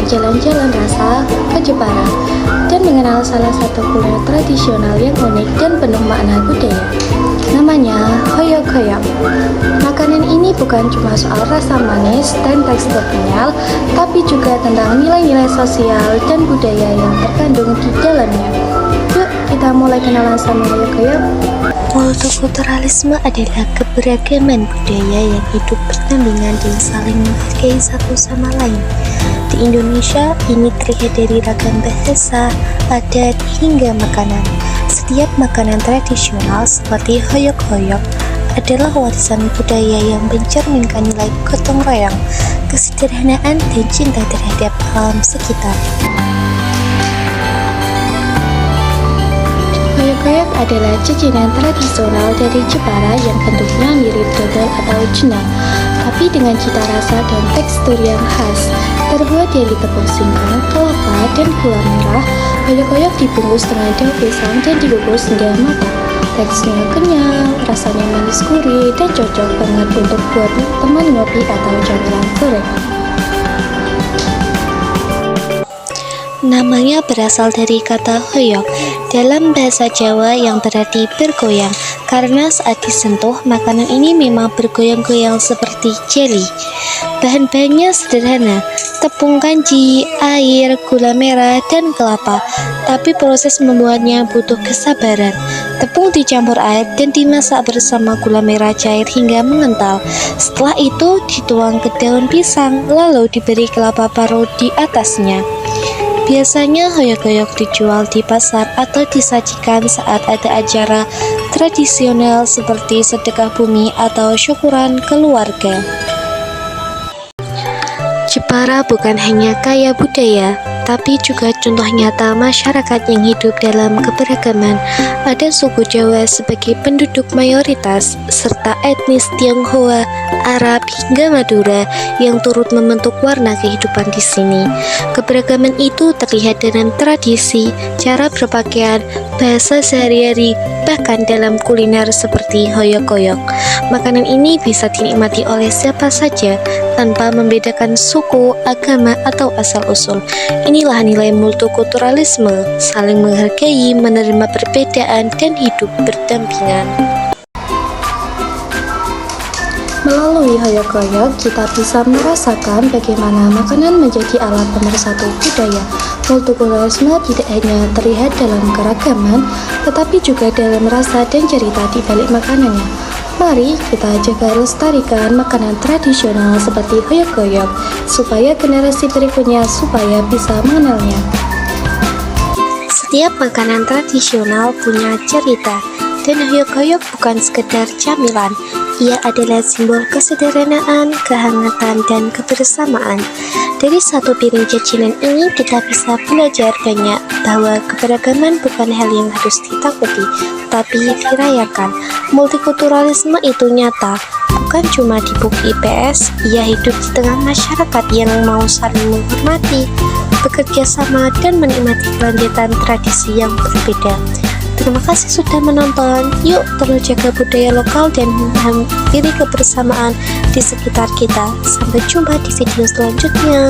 jalan-jalan rasa ke Jepara dan mengenal salah satu kuliner tradisional yang unik dan penuh makna budaya. Namanya hoyok-hoyok. Makanan ini bukan cuma soal rasa manis dan tekstur kenyal, tapi juga tentang nilai-nilai sosial dan budaya yang terkandung di dalamnya. Yuk, kita mulai kenalan sama hoyok-hoyok. Multikulturalisme adalah keberagaman budaya yang hidup berdampingan dan saling menghargai satu sama lain. Di Indonesia, ini terlihat dari ragam bahasa, adat, hingga makanan. Setiap makanan tradisional seperti hoyok-hoyok adalah warisan budaya yang mencerminkan nilai gotong royong, kesederhanaan, dan cinta terhadap alam sekitar. Hoyok-hoyok adalah jajanan tradisional dari Jepara yang bentuknya mirip dodol atau jenang, tapi dengan cita rasa dan tekstur yang khas. Terbuat dari tepung singkong, kelapa, dan gula merah, hoyok-hoyok dibungkus dengan daun pisang dan dikukus hingga matang. Teksturnya kenyal, rasanya manis gurih, dan cocok banget untuk buat teman ngopi atau camilan goreng. Namanya berasal dari kata hoyok dalam bahasa Jawa yang berarti bergoyang, karena saat disentuh makanan ini memang bergoyang-goyang seperti jelly. Bahan-bahannya sederhana, tepung kanji, air, gula merah, dan kelapa, tapi proses membuatnya butuh kesabaran. Tepung dicampur air dan dimasak bersama gula merah cair hingga mengental. Setelah itu dituang ke daun pisang, lalu diberi kelapa parut di atasnya. Biasanya hoyok-hoyok dijual di pasar atau disajikan saat ada acara tradisional seperti sedekah bumi atau syukuran keluarga. Jepara bukan hanya kaya budaya, tapi juga contoh nyata masyarakat yang hidup dalam keberagaman. Ada suku Jawa sebagai penduduk mayoritas, serta etnis Tionghoa, Arab, hingga Madura yang turut membentuk warna kehidupan di sini. Keberagaman itu terlihat dalam tradisi, cara berpakaian, bahasa sehari-hari, bahkan dalam kuliner seperti hoyok-hoyok. Makanan ini bisa dinikmati oleh siapa saja, tanpa membedakan suku, agama, atau asal-usul. Inilah nilai multikulturalisme, saling menghargai, menerima perbedaan, dan hidup berdampingan. Melalui hoyok-hoyok, kita bisa merasakan bagaimana makanan menjadi alat pemersatu budaya. Multikulturalisme tidak hanya terlihat dalam keragaman, tetapi juga dalam rasa dan cerita di balik makanannya. Mari kita jaga lestarikan makanan tradisional seperti hoyok-hoyok, supaya generasi berikutnya bisa mengenalnya. Setiap makanan tradisional punya cerita, dan hoyok-hoyok bukan sekedar camilan. Ia adalah simbol kesederhanaan, kehangatan, dan kebersamaan. Dari satu piring jajanan ini kita bisa belajar banyak bahwa keberagaman bukan hal yang harus ditakuti, tapi dirayakan. Multikulturalisme itu nyata, bukan cuma di buku IPS. Ia hidup di tengah masyarakat yang mau saling menghormati, bekerja sama, dan menikmati kelanjutan tradisi yang berbeda. Terima kasih sudah menonton. Yuk terus jaga budaya lokal dan hampiri kebersamaan di sekitar kita. Sampai jumpa di video selanjutnya.